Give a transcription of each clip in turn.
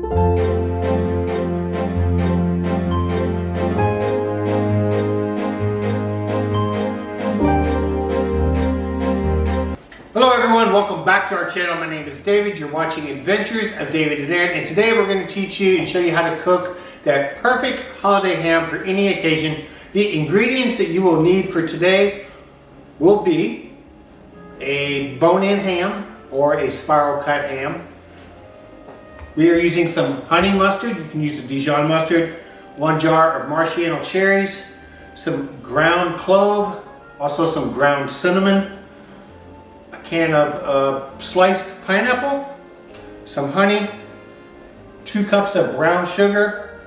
Hello everyone, welcome back to our channel. My name is David. You're watching Adventures of David and Aaron, and today we're going to teach you and show you how to cook that perfect holiday ham for any occasion. The ingredients that you will need for today will be a bone-in ham or a spiral cut ham. We are using some honey mustard. You can use a Dijon mustard, 1 jar of Marciano cherries, some ground clove, also some ground cinnamon, can of sliced pineapple, some honey, 2 cups of brown sugar,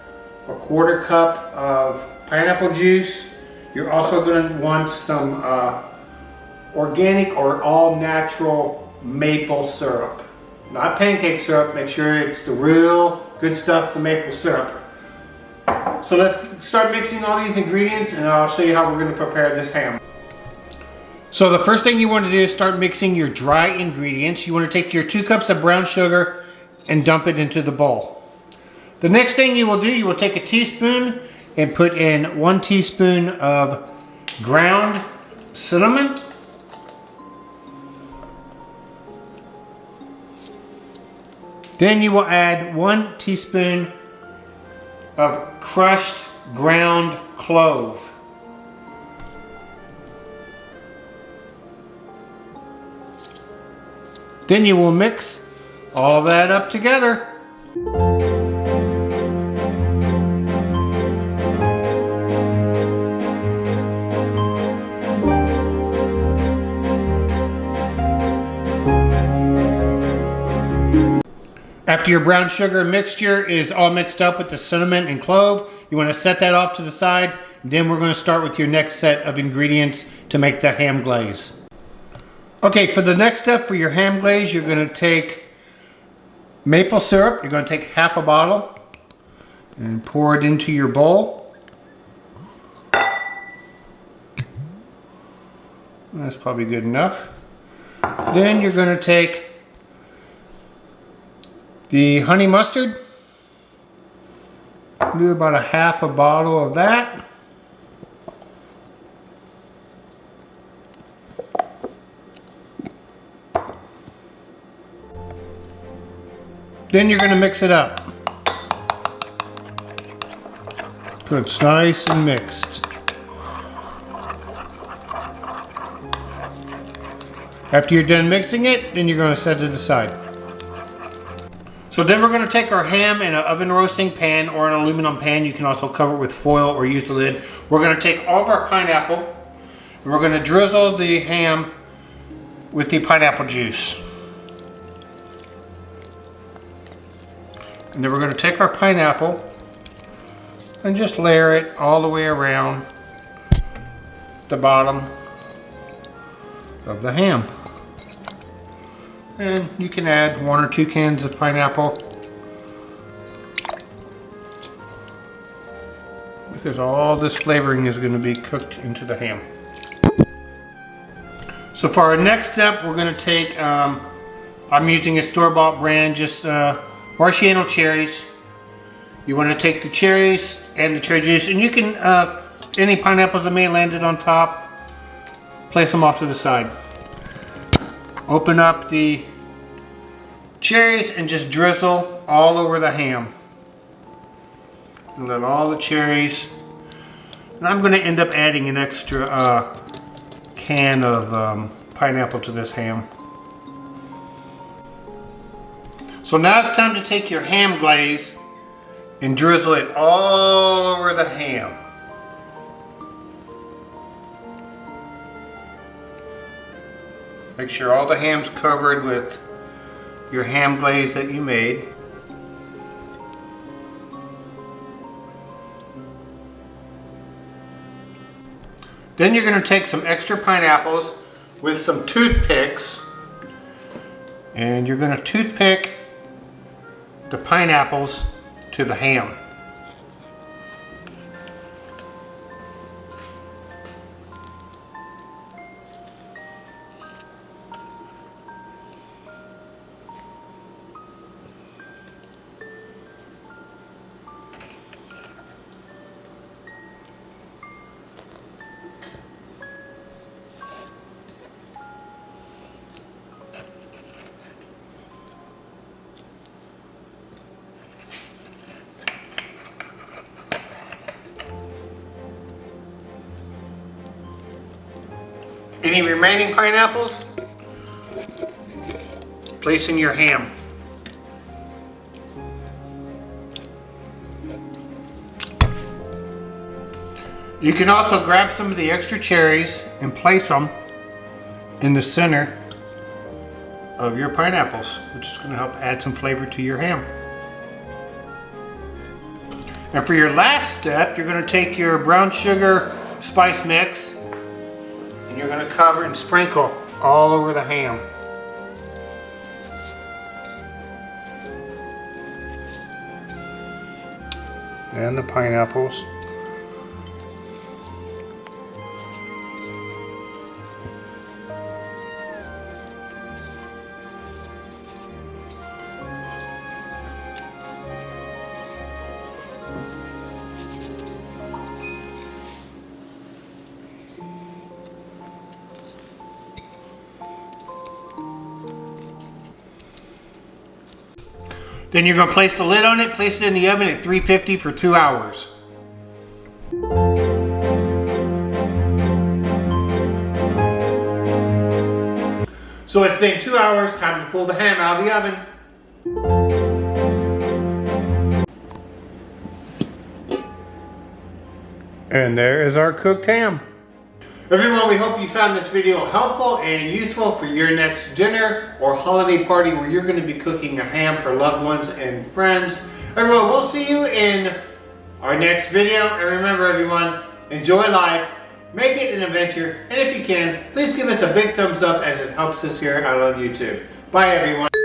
a 1/4 cup of pineapple juice. You're also going to want some organic or all natural maple syrup. Not pancake syrup, make sure it's the real good stuff, the maple syrup. So let's start mixing all these ingredients and I'll show you how we're going to prepare this ham. So the first thing you want to do is start mixing your dry ingredients. You want to take your 2 cups of brown sugar and dump it into the bowl. The next thing you will do, you will take a teaspoon and put in 1 teaspoon of ground cinnamon. Then you will add 1 teaspoon of crushed ground clove. Then you will mix all that up together. After your brown sugar mixture is all mixed up with the cinnamon and clove, you want to set that off to the side. Then we're going to start with your next set of ingredients to make the ham glaze. Okay, for the next step for your ham glaze, you're going to take maple syrup. You're going to take half a bottle and pour it into your bowl. That's probably good enough. Then you're going to take the honey mustard. Do about a half a bottle of that. Then you're going to mix it up so it's nice and mixed. After you're done mixing it, then you're going to set it aside. So then we're going to take our ham in an oven roasting pan or an aluminum pan. You can also cover it with foil or use the lid. We're going to take all of our pineapple and we're going to drizzle the ham with the pineapple juice. And then we're going to take our pineapple and just layer it all the way around the bottom of the ham. And you can add 1 or 2 cans of pineapple because all this flavoring is going to be cooked into the ham. So for our next step, we're going to take, I'm using a store-bought brand, just Marciano cherries. You want to take the cherries and the cherry juice, and you can, any pineapples that may have landed on top, place them off to the side. Open up the cherries and just drizzle all over the ham. And let all the cherries, and I'm going to end up adding an extra can of pineapple to this ham. So now it's time to take your ham glaze and drizzle it all over the ham. Make sure all the ham's covered with your ham glaze that you made. Then you're going to take some extra pineapples with some toothpicks, and you're going to toothpick the pineapples to the ham. Any remaining pineapples, place in your ham. You can also grab some of the extra cherries and place them in the center of your pineapples, which is going to help add some flavor to your ham. And for your last step, you're going to take your brown sugar spice mix and you're going to cover and sprinkle all over the ham. And the pineapples. Then you're going to place the lid on it, place it in the oven at 350 for 2 hours. So it's been 2 hours, time to pull the ham out of the oven. And there is our cooked ham. Everyone, we hope you found this video helpful and useful for your next dinner or holiday party where you're going to be cooking a ham for loved ones and friends. Everyone, we'll see you in our next video. And remember, everyone, enjoy life, make it an adventure, and if you can, please give us a big thumbs up as it helps us here out on YouTube. Bye, everyone.